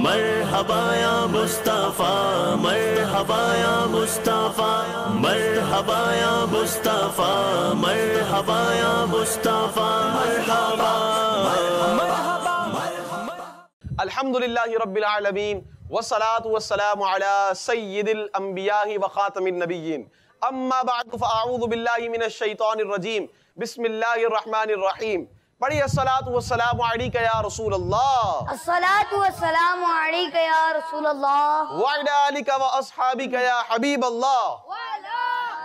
मरहबा या मुस्तफा, मरहबा या मुस्तफा, मरहबा या मुस्तफा, मरहबा या मुस्तफा, मरहबा अल्हम्दुलिल्लाहि रब्बिल आलमीन वस्सलातु वस्सलामु अला सय्यिदिल अंबियाहि व खातमिन नबिय्यीन अम्मा बअद फअऊज़ु बिल्लाहि मिनश शैतानिर रजीम बिस्मिल्लाहिर रहमानिर रहीम। पढ़िए अस्सलातु वस्सलामु अलैका या रसूल अल्लाह, अस्सलातु वस्सलामु अलैका या रसूल अल्लाह, व अला आलिका व अस्हाबिका या हबीब अल्लाह,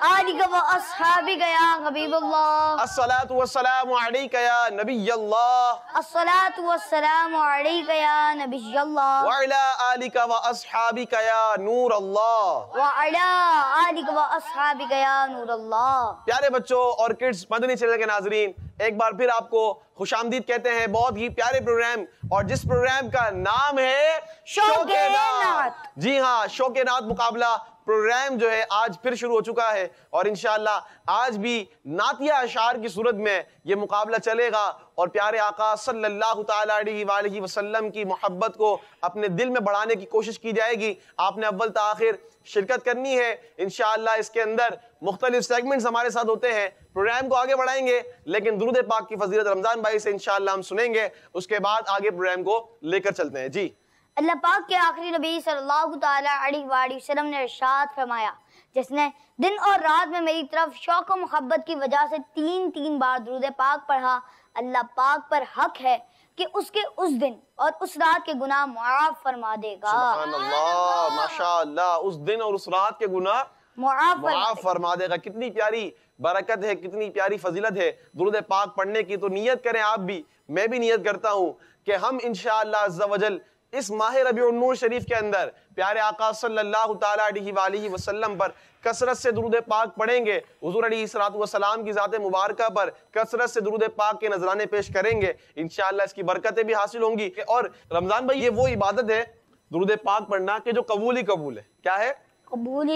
आलिका व अस्हाबिका या हबीब अल्लाह, अस्सलातु वस्सलामु अलैका या नबी अल्लाह, अस्सलातु वस्सलामु अलैका या नबी अल्लाह, व अला आलिका व अस्हाबिका या नूर अल्लाह, व अला आलिका व अस्हाबिका या नूर अल्लाह। प्यारे बच्चों और किड्स मदनी चैनल के नाजरीन, एक बार फिर आपको खुशामदीद कहते हैं। बहुत ही प्यारे प्रोग्राम, और जिस प्रोग्राम का नाम है शौक़ नात। जी हाँ, शौक़ नात मुकाबला प्रोग्राम जो है आज फिर शुरू हो चुका है, और इंशाअल्लाह आज भी नातिया अशार की सूरत में ये मुकाबला चलेगा, और प्यारे आका सल्लल्लाहु ताला अलैहि वसल्लम की मोहब्बत को अपने दिल में बढ़ाने की कोशिश की जाएगी। आपने अव्वल ता आखिर शिरकत करनी है इंशाअल्लाह। इसके अंदर मुख्तलिफ सेगमेंट्स हमारे साथ होते हैं, प्रोग्राम को आगे बढ़ाएंगे, लेकिन दुरूद पाक की फजीलत रमजान भाई से इंशाअल्लाह हम सुनेंगे, उसके बाद आगे प्रोग्राम को लेकर चलते हैं। जी, अल्लाह पाक के आखिरी नबी सल्लल्लाहु ताला अलैहि वसल्लम ने इरशाद फरमाया, जिसने दिन और रात में मेरी तरफ शौक़ और मोहब्बत की वजह से 3-3 बार दुरूद पाक पढ़ा, अल्लाह पाक पर हक है कि उसके उस दिन और उस रात के गुनाह मुआफ फरमा देगा। सुभान अल्लाह, माशाअल्लाह, उस दिन और उस रात के गुनाह मुआफ फरमा देगा। कितनी प्यारी बरकत है, कितनी प्यारी फजीलत है दुरूद पाक पढ़ने की। तो नियत करें आप भी, मैं भी नियत करता हूँ कि हम इंशाअल्लाह अज़्ज़ा वजल इस माह रबीउन नूर शरीफ के अंदर प्यारे आका सल्लल्लाहु ताला अलैहि वसल्लम पर कसरत से दुरूद पाक पढ़ेंगे, हुजूर अलैहिस्सलातु वस्सलाम की ज़ात मुबारका पर कसरत से दुरूद पाक के नजराने पेश करेंगे। इंशाअल्लाह इसकी बरकतें भी हासिल होंगी। और रमजान भाई, ये वो इबादत है दुरूद पाक पढ़ना कि जो कबूल ही कबूल है। क्या है? कबूल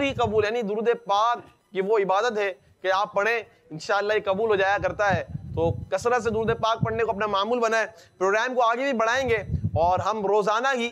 ही कबूल, यानी दुरूद पाक की वो इबादत है कि आप पढ़ें, इंशाअल्लाह ये कबूल हो जाया करता है। तो कसरत से दुरूद पाक पढ़ने को अपना मामूल बनाए। प्रोग्राम को आगे भी बढ़ाएंगे, और हम रोजाना ही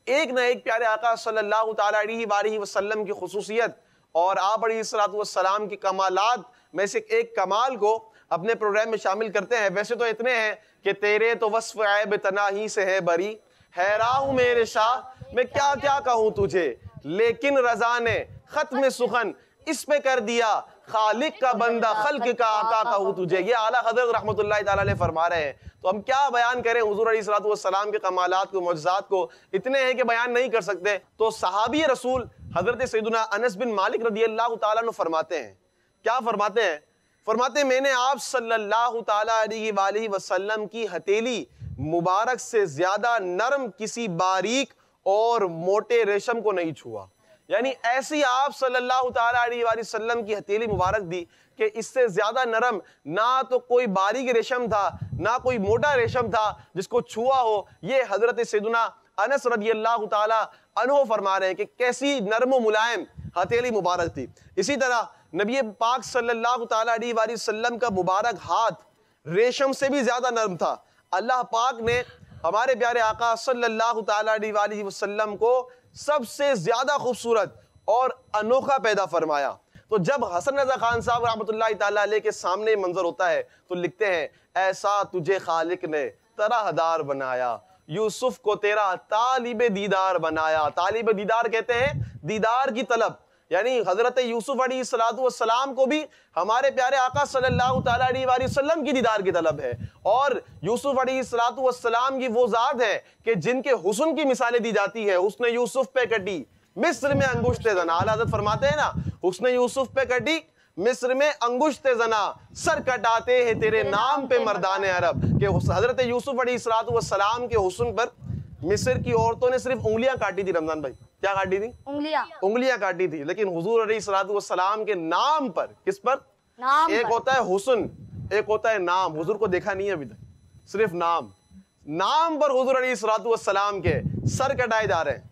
एक न एक प्यारे आका सल्लल्लाहु ताला अलैहि वसल्लम की खुसूसियत और आप अलैहिस्सलातु वस्सलाम की कमालात में से एक कमाल को अपने प्रोग्राम में शामिल करते हैं। वैसे तो इतने हैं कि तेरे तो वस्फ ऐब तनाही से है बरी, हैरान मेरे शाह मैं क्या क्या कहूँ तुझे, लेकिन रज़ा ने खत्म सुखन इस पे कर दिया, खालिक का बंदा खल्क का आका कहूँ तुझे। ये आला हज़रत रहमतुल्लाहि ताला अलैह फरमा रहे हैं। तो हम क्या बयान करें हुजूर अलैहिस्सलातु वस्सलाम के कमालात को, मौजज़ात को, इतने हैं कि बयान नहीं कर सकते। तो सहाबी रसूल हजरत सैयदुना अनस बिन मालिक रदियल्लाहु ताला अन्हु फरमाते हैं, क्या फरमाते हैं? फरमाते हैं, मैंने आप सल्लल्लाहु ताला अलैहि वसल्लम की हथेली मुबारक से ज्यादा नरम किसी बारीक और मोटे रेशम को नहीं छुआ। यानी ऐसी आप सल्लल्लाहु ताला अलैहि वसल्लम की हथेली मुबारक दी कि इससे ज्यादा नरम ना तो कोई बारीक रेशम था, ना कोई मोटा रेशम था जिसको छुआ हो। ये हजरत सैयदुना अनस रदियल्लाहु ताला अन्हु फरमा रहे हैं कि कैसी नरम व मुलायम हथेली मुबारक थी। इसी तरह नबी पाक सल्लल्लाहु ताला अलैहि वसल्लम का मुबारक हाथ रेशम से भी ज्यादा नरम था। अल्लाह पाक ने हमारे प्यारे आका सल्लल्लाहु ताला अलैहि वसल्लम को सबसे ज्यादा खूबसूरत और अनोखा पैदा फरमाया। तो जब हसन रजा खान साहब रहमतुल्लाहि ताला अलैह के सामने मंजर होता है तो लिखते हैं, ऐसा तुझे खालिक ने तरहदार बनाया, यूसुफ को तेरा तालिब दीदार बनाया। तालिब दीदार कहते हैं दीदार की तलब, यानी हजरत यूसुफ अलैहिस्सलातु वस्सलाम को भी हमारे प्यारे आका सल्लल्लाहु ताला अलैहि वसल्लम की दीदार की तलब है। और यूसुफ अलैहिस्सलातु वस्सलाम की वो जात है कि जिनके हुस्न की मिसालें दी जाती है। हुस्न यूसुफ पे कटी मिस्र में अंगुश्ते जना, आला हज़रत फरमाते हैं ना, हुस्न यूसुफ पे कटी मिस्र में अंगुश्ते जना, सर कटाते हैं तेरे नाम पे मर्दाने अरब। के हजरत यूसुफ अलैहिस्सलातु वस्सलाम के हुस्न पर मिस्र की औरतों ने सिर्फ उंगलियां काटी थी। रमजान भाई, क्या काटी थी? उंगलियां काटी थी। लेकिन हुजूर अलैहिस्सलातु वस्सलाम के नाम पर, किस पर? नाम एक पर। होता है हुस्न, एक होता है नाम। हुजूर को देखा नहीं है अभी तक, सिर्फ नाम पर हुजूर अलैहिस्सलातु वस्सलाम के सर कटाए जा रहे हैं।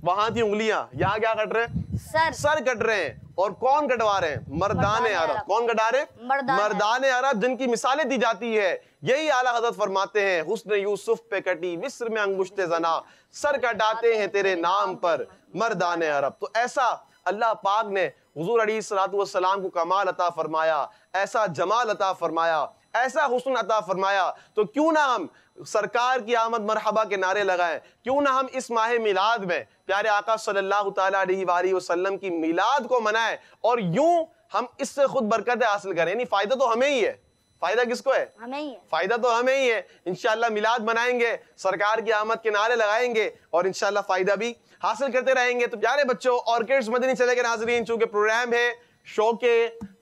वहां थी उंगलियां, यहाँ क्या कट रहे हैं? सर कट रहे हैं। और कौन कटवा रहे हैं? मर्दाने अरब। कौन कटा रहे? मर्दाने अरब, जिनकी मिसालें दी जाती है। यही आला हज़रत फरमाते हैं, हुस्न यूसुफ पे कटी मिस्र में अंगुश्ते जना, सर कटाते हैं तेरे नाम पर मर्दाने अरब। तो ऐसा अल्लाह पाक ने हुजूर अलैहिस्सलातु वस्सलाम को कमाल अता फरमाया, ऐसा जमाल अता फरमाया, ऐसा हुस्न अता फरमाया। तो क्यों ना हम सरकार की आमद मरहबा के नारे लगाएं, क्यों ना हम इस माह मिलाद में प्यारे आका सल्लल्लाहु ताला अलैहि वसल्लम की मिलाद को मनाएं और यूं हम इससे खुद बरकत हासिल करें। यानी फायदा तो हमें ही है। फायदा किसको है? हमें ही है। फायदा तो हमें ही है। इंशाअल्लाह मिलाद मनाएंगे, सरकार की आमद के नारे लगाएंगे और इंशाअल्लाह फायदा भी हासिल करते रहेंगे। तो प्यारे बच्चों, ऑर्किड्स मदनी चैनल के नाज़रीन, चूंकि प्रोग्राम है शौक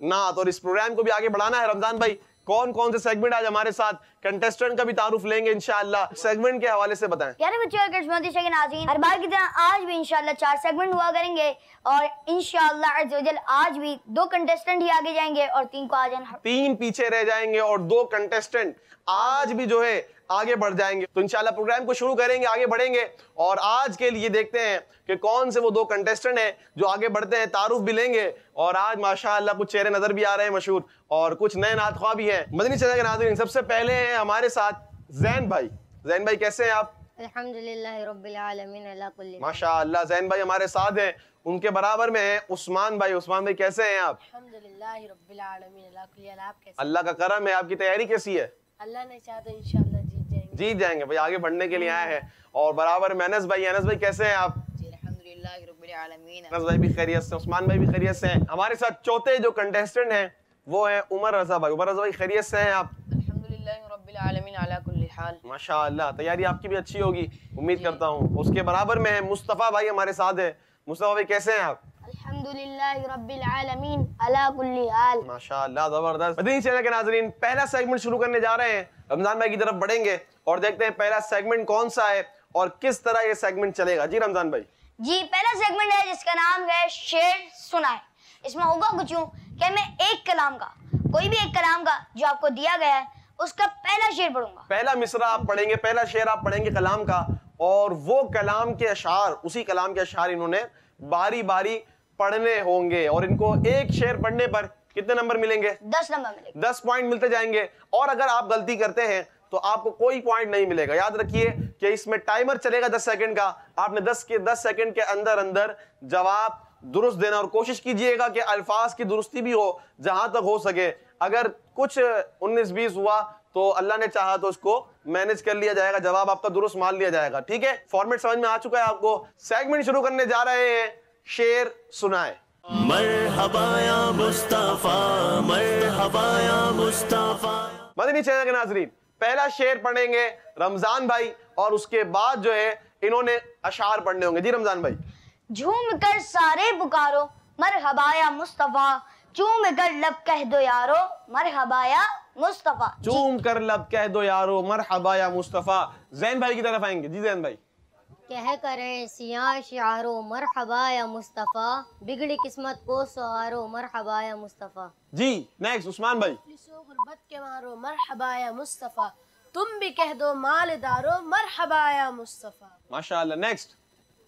नात और इस प्रोग्राम को भी आगे बढ़ाना है। रमजान भाई, कौन कौन से सेगमेंट आज हमारे साथ, कंटेस्टेंट का भी तारुफ लेंगे इंशाअल्लाह। सेगमेंट के हवाले से बताएं। प्यारे बच्चों, हर बार की तरह आज भी इंशाअल्लाह 4 सेगमेंट हुआ करेंगे और इंशाअल्लाह अज़्ज़ वजल आज भी 2 कंटेस्टेंट ही आगे जाएंगे और 3 को आ जाना, 3 पीछे रह जाएंगे और 2 कंटेस्टेंट आज भी जो है आगे बढ़ जाएंगे। तो इंशाअल्लाह प्रोग्राम को शुरू करेंगे, आगे बढ़ेंगे और आज के लिए देखते हैं कि कौन से वो 2 कंटेस्टेंट हैं जो आगे बढ़ते हैं, तारुफ भी लेंगे। और आज माशाअल्लाह कुछ चेहरे नजर भी आ रहे हैं मशहूर और कुछ नए नात ख्वाह भी हैं। मदनी चैनल के नाज़रीन, सबसे पहले हैं हमारे साथ ज़ैन भाई। ज़ैन भाई कैसे हैं आप? अल्हम्दुलिल्लाह रब्बिल आलमीन अला कुल्ली। माशाअल्लाह, ज़ैन भाई हमारे साथ हैं। उनके बराबर में है उस्मान भाई। उस्मान भाई कैसे हैं आप? अल्हम्दुलिल्लाह रब्बिल आलमीन अला कुल्ली। आप कैसे? अल्लाह का करम है। आपकी तैयारी कैसी है? अल्लाह ने चाहा तो इंशाअल्लाह जीत जाएंगे भाई, आगे बढ़ने के लिए आए हैं। और बराबर में अनस भाई। अनस भाई कैसे हैं आप? अल्हम्दुलिल्लाह रब्बिल आलमीन। अनस भाई भी खैरियत से, उस्मान भाई भी खैरियत से हैं। हमारे साथ चौथे जो कंटेस्टेंट हैं वो है उमर रजा भाई। उमर रजा भाई खैरियत से हैं आप? अल्हम्दुलिल्लाह रब्बिल आलमीन अला कुल्ली हाल। माशाअल्लाह, तैयारी आपकी भी अच्छी होगी उम्मीद करता हूँ। उसके बराबर में है मुस्तफा भाई हमारे साथ है। मुस्तफा भाई कैसे हैं आप? अल्हम्दुलिल्लाह रब्बिल आलमीन अला कुल्ली हाल। माशाअल्लाह, जबरदस्त। मदनी चैनल के नाज़रीन, पहला सेगमेंट शुरू करने जा रहे हैं। रमजान भाई की तरफ बढ़ेंगे और देखते हैं पहला सेगमेंट कौन सा है और किस तरह ये सेगमेंट चलेगा। जी रमजान भाई। जी, पहला सेगमेंट है जिसका नाम है शेर सुनाए। इसमें होगा कुछ यूं कि मैं एक कलाम का, कोई भी एक कलाम का जो आपको दिया गया है उसका पहला शेर पढ़ूंगा। पहला मिसरा आप पढ़ेंगे, पहला शेर आप पढ़ेंगे कलाम का और वो कलाम के अशार, उसी कलाम के अशार इन्होंने बारी बारी पढ़ने होंगे और इनको एक शेर पढ़ने पर कितने नंबर मिलेंगे? 10 नंबर मिलेंगे। 10 पॉइंट मिलते जाएंगे और अगर आप गलती करते हैं तो आपको कोई पॉइंट नहीं मिलेगा। याद रखिए कि इसमें टाइमर चलेगा 10 सेकंड का। आपने 10 सेकंड के अंदर अंदर जवाब दुरुस्त देना और कोशिश कीजिएगा कि अल्फाज की दुरुस्ती भी हो जहां तक हो सके। अगर कुछ 19-20 हुआ तो अल्लाह ने चाहा तो उसको मैनेज कर लिया जाएगा, जवाब आपका दुरुस्त मान लिया जाएगा। ठीक है, फॉर्मेट समझ में आ चुका है आपको। सेगमेंट शुरू करने जा रहे हैं, शेर सुनाए। मरहबा या मुस्तफा, मरहबा या मुस्तफा। मदनी चैनल के नाज़रीन, पहला शेर पढ़ेंगे रमजान भाई और उसके बाद जो है इन्होंने अशार पढ़ने होंगे। जी रमजान भाई। झूम कर सारे पुकारो मरहबा या मुस्तफा, चूम कर लब कह दो यारो मरहबा या मुस्तफा। चूम कर लब कह दो यारो मरहबा या मुस्तफा। ज़ैन भाई की तरफ आएंगे। जी ज़ैन भाई। कह करें सियाह शियारो मरहबा या मुस्तफा, बिगड़ी किस्मत को सवारो मरहबा या मुस्तफा। जी नेक्स्ट उस्मान भाई। गुर्बत के मारो मरहबा या मुस्तफा, तुम भी कह दो मालदारो मरहबा या मुस्तफा। माशाअल्लाह। नेक्स्ट।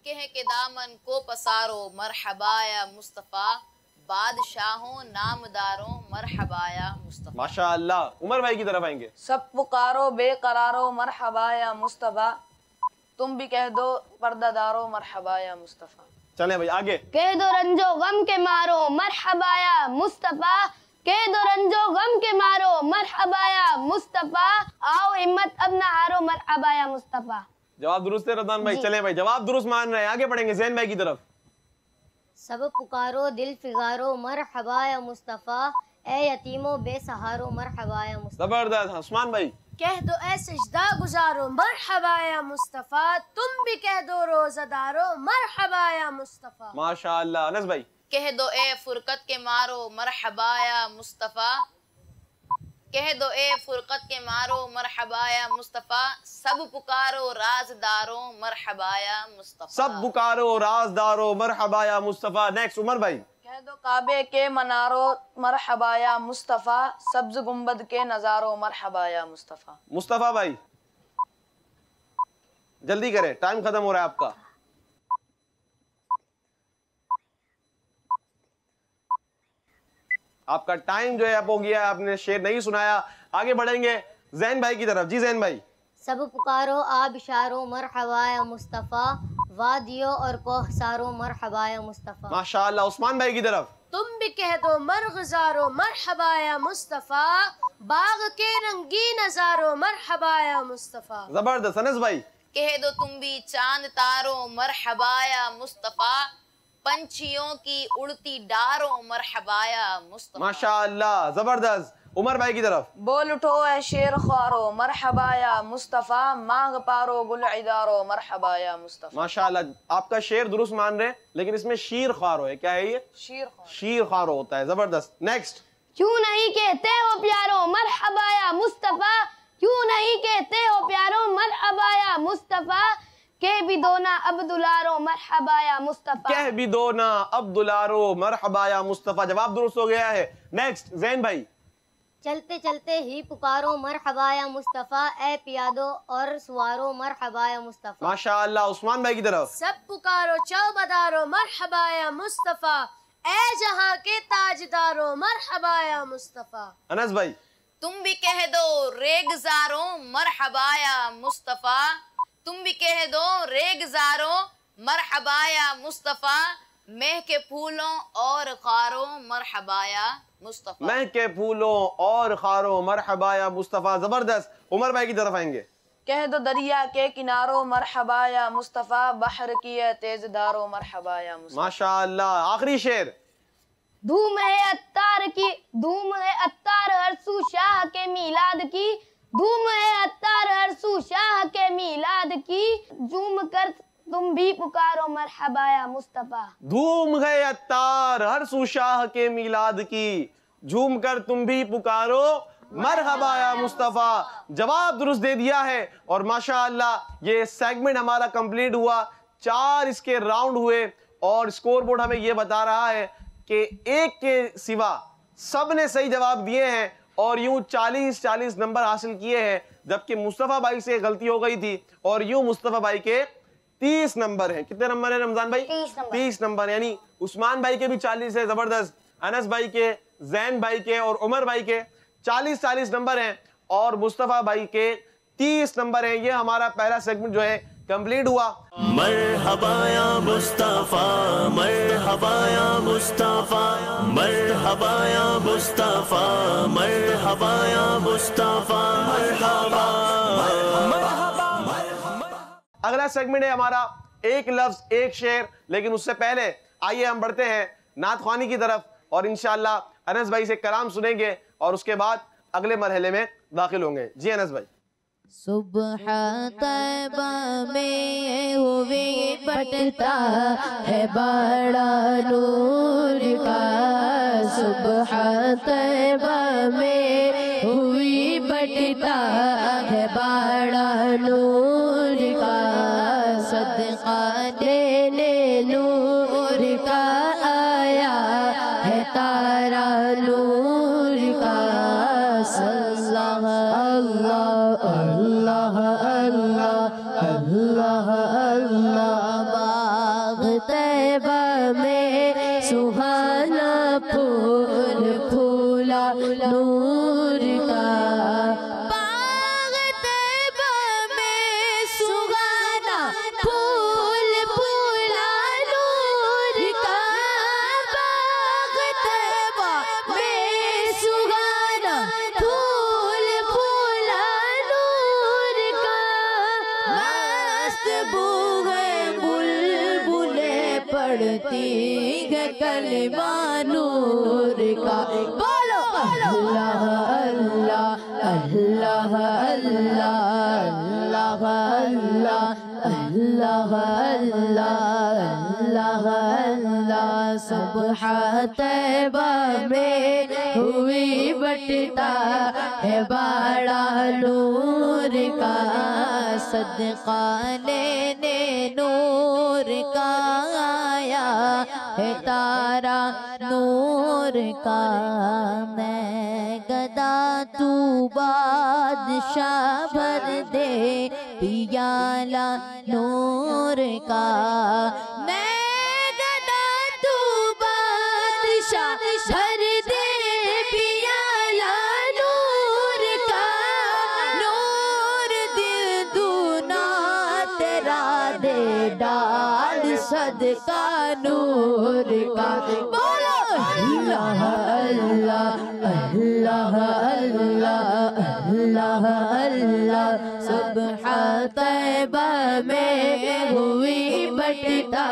कह के दामन को पसारो मरहबा या मुस्तफा, बादशाहों नामदारों मरहबा या मुस्तफा। माशाअल्लाह। उमर भाई की तरफ आएंगे। सब पुकारो बेकरारो मरहबा या मुस्तफा, तुम भी कह दो पर्दादारो मरहबा या मुस्तफा। चले भाई आगे। कह दो रंजो गम के मारो मरहबा या मुस्तफा, कह दो रंजो गम के मारो मरहबा या मुस्तफा, आओ हिम्मत अब ना हारो मरहबा या मुस्तफा। जवाब दुरुस्त है रमजान भाई। चले भाई, जवाब दुरुस्त मान रहे हैं, आगे बढ़ेंगे ज़ैन भाई की तरफ। सब पुकारो दिल फिगारो मरहबा या मुस्तफा, ए यतीमो बेसहारो मरहबा या मुस्तफा। जबरदस्त। उस्मान भाई। कह दो ऐ सजदा गुजारो मरहबा या मुस्तफा, तुम भी कह दो रोजादारो मरहबा या मुस्तफा। माशाअल्लाह। अनस भाई। कह दो ए फुरकत के मारो मरहबा या मुस्तफा, कह दो ए फुरकत के मारो मरहबा या मुस्तफा, सब पुकारो राजदारों मरहबा या मुस्तफा। सब पुकारो राजदारो मरहबा या मुस्तफा। नेक्स्ट उमर भाई। कह दो काबे के मनारो मरहबा या मुस्तफा, सब्ज गुंबद के नजारो मरहबा या मुस्तफा। मुस्तफा भाई जल्दी करें, टाइम खत्म हो रहा है आपका। आपका टाइम जो है अब हो गया, आपने शेर नहीं सुनाया। आगे बढ़ेंगे जैन भाई की तरफ। जी जैन भाई। सब पुकारो आबिशारो मरहबा या मुस्तफ़ा, वादियों और कोहसारो मरहबा या मुस्तफ़ा। माशाअल्लाह। उस्मान भाई की तरफ। तुम भी कह दो मरगज़ारो मरहबा या मुस्तफ़ा, बाग के रंगीन नज़ारो मरहबा या मुस्तफ़ा। जबरदस्त। अनस भाई। कह दो तुम भी चांद तारो मरहबा या मुस्तफ़ा, पंछियों की उड़ती डारो मरहबा या मुस्तफ़ा। माशाअल्लाह, जबरदस्त। उमर भाई की तरफ। बोल उठो ए शेर ख्वारो मरहबा या मुस्तफ़ा, मांग पारो गुल इदारो मरहबा या मुस्तफ़ा। माशाअल्लाह, आपका शेर दुरुस्त मान रहे, लेकिन इसमें शीर ख्वारो है। क्या है ये? शीर ख्वारो होता है। जबरदस्त। नेक्स्ट। क्यों नहीं कहते हो प्यारो मरहबा या मुस्तफ़ा, क्यों नहीं कहते हो प्यारो मरहबा या मुस्तफ़ा, कह भी दो ना अब दुलारो मरहबा या मुस्तफ़ा। कह भी दो ना अब दुलारो मरहबा या मुस्तफ़ा। जवाब दुरुस्त हो गया है। नेक्स्ट जैन भाई। चलते चलते ही पुकारो मरहबा या मुस्तफ़ा, ए पियादो और सुवारो मरहबा या मुस्तफ़ा। माशाअल्लाह। उस्मान भाई की तरफ। सब पुकारो चौबदारो मरहबा या मुस्तफ़ा, ए जहां के ताजदारो मरहबा या मुस्तफ़ा। अनस भाई। तुम भी कह दो रेगजारो मरहबा या मुस्तफ़ा, तुम भी कह दो रेगजारो मरहबा या मुस्तफ़ा, मेह के फूलों और खारों मरहबा या मुस्तफ़ा। मेह के फूलों और खारों मरहबा या मुस्तफ़ा। जबरदस्त। उमर भाई की तरफ आएंगे। कह दो दरिया के किनारों मरहबा या मुस्तफ़ा, बहर की तेज धारो मरहबा या मुस्तफ़ा। माशाअल्लाह। आखिरी शेर। धूम है अत्तार की, धूम है अत्तार हरसू शाह के मीलाद की, धूम है अत्तार हरसू शाह के मीलाद की, झूम कर तुम भी पुकारो मरहबा या मुस्तफ़ा। धूम गए अत्तार हर सुशाह के मिलाद की, झूम कर तुम भी पुकारो मरहबा या मुस्तफ़ा। जवाब दुरुस्त दे दिया है और माशाअल्लाह ये सेगमेंट हमारा कंप्लीट हुआ। 4 इसके राउंड हुए और स्कोर बोर्ड हमें ये बता रहा है कि एक के सिवा सब ने सही जवाब दिए हैं और यूं 40-40 नंबर हासिल किए हैं, जबकि मुस्तफ़ा भाई से गलती हो गई थी और यूं मुस्तफ़ा भाई के 30 नंबर हैं। कितने नंबर है रमजान भाई? 30 नंबर। यानी उस्मान भाई के भी 40 है। जबरदस्त। अनस भाई के, जैन भाई के और उमर भाई के 40-40 नंबर हैं और मुस्तफ़ा भाई के 30 नंबर हैं। ये हमारा पहला सेगमेंट जो है कंप्लीट हुआ। मरहबा या मुस्तफ़ा, मरहबा या मुस्तफ़ा, मरहबा या मुस्तफ़ा, मरहबा या मुस्तफ़ा, मरहबा। अगला सेगमेंट है हमारा एक लफ्ज एक शेर, लेकिन उससे पहले आइए हम बढ़ते हैं नात ख्वानी की तरफ और इंशाअल्लाह अनस भाई से कलाम सुनेंगे और उसके बाद अगले मरहले में दाखिल होंगे। जी अनस भाई। सुबह तैबा में हुई बटता है बड़ा नूर का, सुबह तैबा में हुई बटता है बड़ा नूर का, सदका लेने नूर का आया है तारा नूर का। अल्लाह अल्लाह अल्लाह अल्लाह अल्लाह अल्लाह। बाग तैबा में सुहाना फूल फूला नूर का, बाग तैबा में सुहाना फूल फूला नूर का, बाग तैबा में सुहाना फूल फूला नूर का, मस्त बूहे बुलबुले पढ़ती है कलमा नूर का। बोलो अल्लाह अल्लाह अल्लाह अल्लाह अल्लाह अल्लाह अल्लाह अल्लाह अल्लाह। सुबह तैबा में हुई बटता है बड़ा नूर का, सदका लेने नूर का आया है तारा नूर का। मैं गदा तू बादशाह भर दे पियाला नूर का, मैं गदा तू बादशाह भर दे डाल सदका नूर का। बोलो अल्लाह अल्लाह अल्लाह अल्लाह अल्लाह अल्लाह। सुबह तैबा में हुई बटता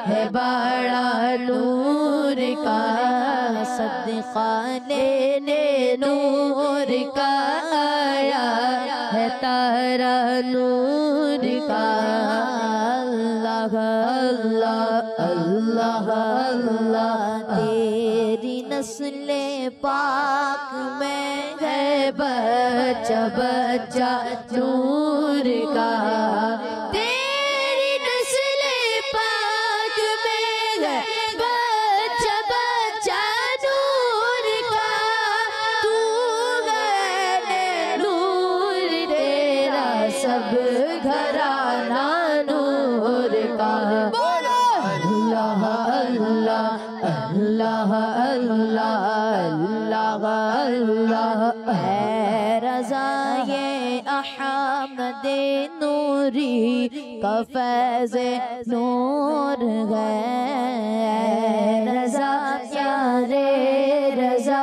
है बड़ा नूर का। सदका लेने नूर का आया है तारा नूर का। अल्लाह अल्लाह अल्लाह अल्लाह। तेरी नस्ले पाक में है बच्चा बच्चा नूर का। तेरी नस्ले पाक में है बच्चा बच्चा नूर का। तू है नूर तेरा सब घराना नूर का। बोलो अल्लाह अल्लाह अल्लाह अल्लाह अल्लाह अल्लाह। है रज़ा ये अहमद नूरी का फैज़ नूर है। रज़ा प्यारे रज़ा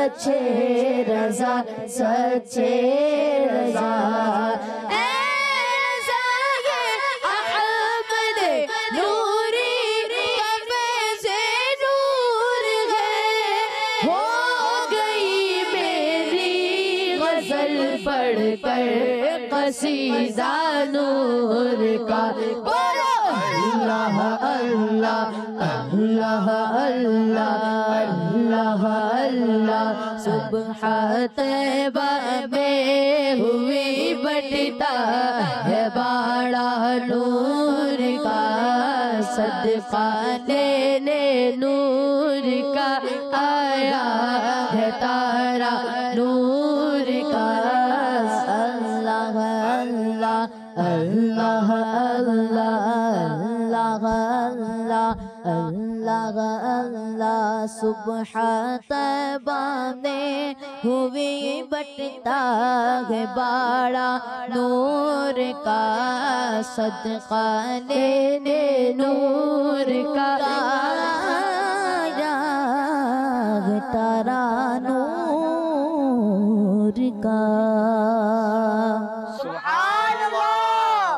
अच्छे रज़ा सच्चे रज़ा। पढ़कर कसीदा नूर का। बोलो अल्लाह अल्लाह अल्लाह अल्लाह अल्लाह अल्लाह। सुबह तैबा में हुई बटता है बड़ा नूर का। सदका लेने नूर का आया है तारा नूर का। अल्लाह अल्लाह अल्लाह अल्लाह अल्लाह अल्लाह। सुबह तैबा में हुई बटता है बड़ा नूर का। सदका लेने नूर का तारा नूर का।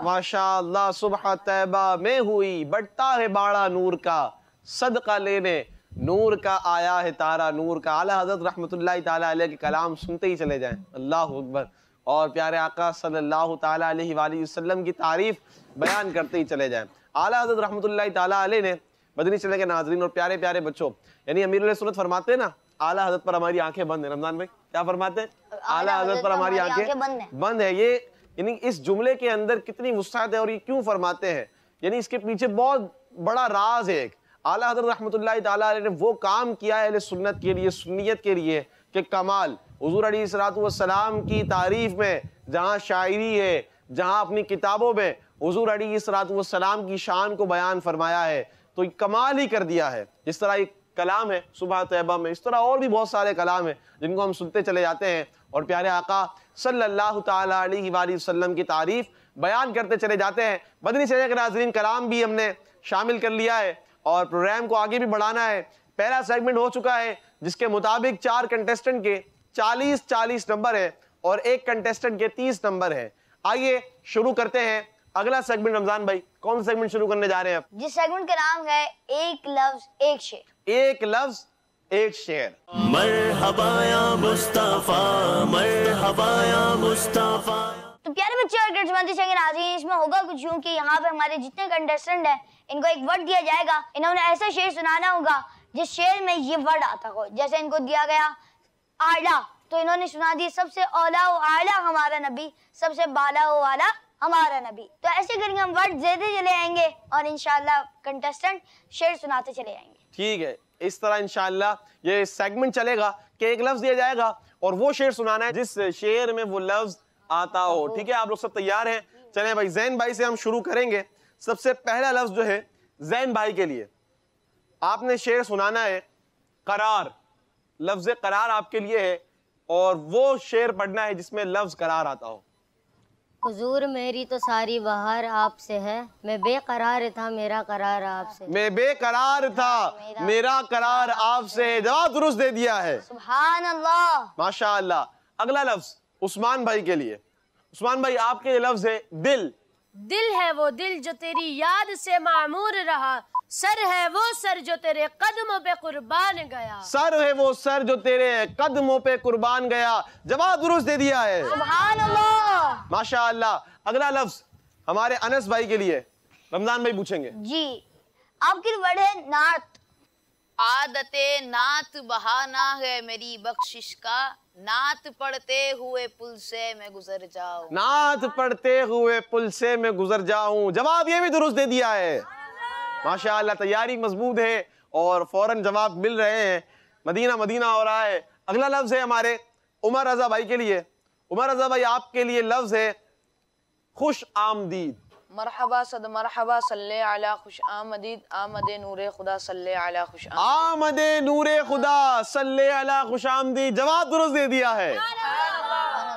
माशाअल्लाह। सुबह तैबा में हुई बढ़ता है बाड़ा नूर का। सदका लेने नूर का आया है तारा नूर का। आला हज़रत रहमतुल्लाहि ताला अलैह के कलाम सुनते ही चले जाएं। अल्लाह अकबर। और प्यारे आका सल्लल्लाहु ताला अलैहि वसल्लम की तारीफ बयान करते ही चले जाएं। आला हज़रत रहमतुल्लाहि ताला अलैह ने मदनी चैनल के नाज़रीन और प्यारे प्यारे बच्चों, यानी अमीरुल सुन्नत फरमाते हैं ना, आला हज़रत पर हमारी आंखें बंद है। रमजान भाई क्या फरमाते हैं? आला हज़रत पर हमारी आंखें बंद है। ये यानी इस जुमले के अंदर कितनी वुसअत है और ये क्यों फरमाते हैं, यानी इसके पीछे बहुत बड़ा राज है। एक आला हज़रत रहमतुल्लाहि ताला अलैह ने वो काम किया है अहले सुन्नत के लिए, सुन्नियत के लिए कि कमाल। हुज़ूर अलैहिस्सलातु वस्सलाम की तारीफ में जहाँ शायरी है, जहाँ अपनी किताबों में हुज़ूर अलैहिस्सलातु वस्सलाम की शान को बयान फरमाया है, तो कमाल ही कर दिया है। जिस तरह एक कलाम है सुबह तैबा में, इस तरह और भी बहुत सारे कलाम हैं जिनको हम सुनते चले जाते हैं और प्यारे आका सल्लल्लाहु ताला अलैहि वसल्लम की तारीफ बयान करते चले जाते हैं। मदनी चैनल के नाज़रीन, कलाम भी हमने शामिल कर लिया है और प्रोग्राम को आगे भी बढ़ाना है। पहला सेगमेंट हो चुका है जिसके मुताबिक 4 कंटेस्टेंट के 40-40 नंबर है और एक कंटेस्टेंट के 30 नंबर है। आइए शुरू करते हैं अगला सेगमेंट। रमजान भाई कौन सा सेगमेंट शुरू करने जा रहे हैं आप? जिस सेगमेंट का नाम है एक लफ्ज एक शेर। एक लफ्ज एक शेर। मरहबा या मुस्तफा, मरहबा या मुस्तफा। तो प्यारे बच्चे और मदनी चैनल के नाज़रीन, इसमें होगा कुछ यूं कि यहाँ पे हमारे जितने कंटेस्टेंट हैं इनको एक वर्ड दिया जाएगा। इन्होंने ऐसा शेर सुनाना होगा जिस शेर में ये वर्ड आता हो। जैसे इनको दिया गया आला, तो इन्होंने सुना दी सबसे औला व आला हमारा नबी, सबसे बाला व वाला हमारा नबी। तो ऐसे करके हम वर्ड देते चले आएंगे और इंशाल्लाह कंटेस्टेंट शेर सुनाते चले जाएंगे। ठीक है, इस तरह इंशाल्लाह ये सेगमेंट चलेगा कि एक लफ्ज दिया जाएगा और वो शेर सुनाना है जिस शेर में वो लफ्ज आता हो। ठीक है, आप लोग सब तैयार हैं? चलें भाई, जैन भाई से हम शुरू करेंगे। सबसे पहला लफ्ज जो है जैन भाई के लिए, आपने शेर सुनाना है करार। लफ्ज करार आपके लिए है और वो शेर पढ़ना है जिसमें लफ्ज करार आता हो। हुजूर मेरी तो सारी बहार आपसे है, मैं बेकरार था मेरा करार आपसे। मैं बेकरार था मेरा करार आपसे। जवाब दुरुस्त दे दिया है, सुभान अल्लाह, माशाअल्लाह। अगला लफ्ज उस्मान भाई के लिए। उस्मान भाई आपके लिए लफ्ज है दिल। दिल है वो दिल जो तेरी याद से मामूर रहा, सर है वो सर जो तेरे कदमों पे कुर्बान गया। सर है वो सर जो तेरे कदमों पे कुर्बान गया। जवाब दुरुस्त दे दिया है, सुभान अल्लाह, माशाअल्लाह। अगला लफ्ज हमारे अनस भाई के लिए रमजान भाई पूछेंगे। जी आपकी वर्ड है नात। आदते नात बहाना है मेरी बख्शिश का, नात पढ़ते हुए पुल से मैं गुजर जाऊं। नात पढ़ते हुए पुल से मैं गुजर जाऊं। जवाब ये भी दुरुस्त दे दिया है, माशाअल्लाह। तैयारी मजबूत है और फौरन जवाब मिल रहे हैं। मदीना मदीना हो रहा है। अगला लफ्ज है हमारे उमर रजा भाई के लिए। उमर रजा भाई आपके लिए लफ्ज है खुश आमदीद। मरहबा सद मरहबा सल्ले अला खुश आमदीद, आमदे नूरे खुदा सल्ले अला खुश आमदे नूरे खुदा सल्ले अला खुश आमदीद। जवाब दुरुस्त दे दिया है,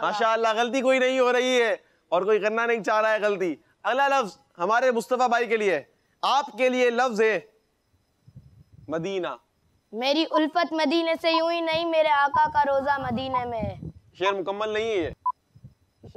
माशाअल्लाह। गलती कोई नहीं हो रही है और कोई करना नहीं चाह रहा है गलती। अगला लफ्ज हमारे मुस्तफा भाई के लिए। आपके लिए लफ्ज है मदीना। मेरी उल्फत मदीने से यूं ही नहीं, मेरे आका का रोजा मदीने में है। शेर मुकम्मल नहीं है ये।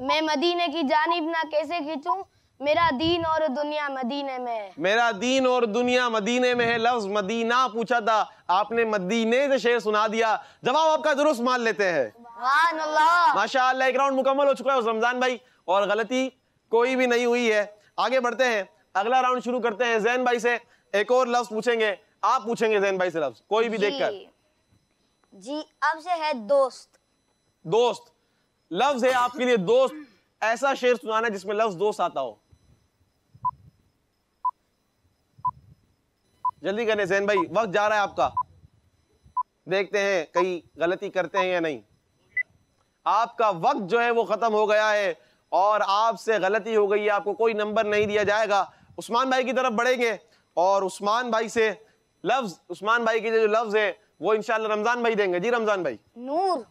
मैं मदीने की जानिब ना कैसे खींचूं, मेरा दीन और दुनिया मदीने में है। मेरा दीन और दुनिया मदीने में है। लफ्ज मदीना पूछा था, आपने मदीने से शेर सुना दिया। जवाब आपका दुरुस्त मान लेते हैं, सुभान अल्लाह, माशाअल्लाह। एक राउंड मुकम्मल हो चुका है रमजान भाई और गलती कोई भी नहीं हुई है। आगे बढ़ते हैं, अगला राउंड शुरू करते हैं। जैन भाई से एक और लफ्ज पूछेंगे। आप पूछेंगे जैन भाई से लफ्ज कोई भी देखकर। जी अब से है दोस्त। दोस्त लफ्ज है आपके लिए दोस्त। ऐसा शेर सुनाना जिसमें लफ्ज दोस्त आता हो। जल्दी करें जैन भाई, वक्त जा रहा है आपका। देखते हैं कहीं गलती करते हैं या नहीं। आपका वक्त जो है वो खत्म हो गया है और आपसे गलती हो गई है, आपको कोई नंबर नहीं दिया जाएगा। उस्मान भाई की तरफ बढ़ेंगे और उस्मान भाई से लफ्ज, उस्मान भाई के जो लफ्ज है वो इंशाल्लाह रमजान भाई देंगे। जी रमजान भाई। नूर।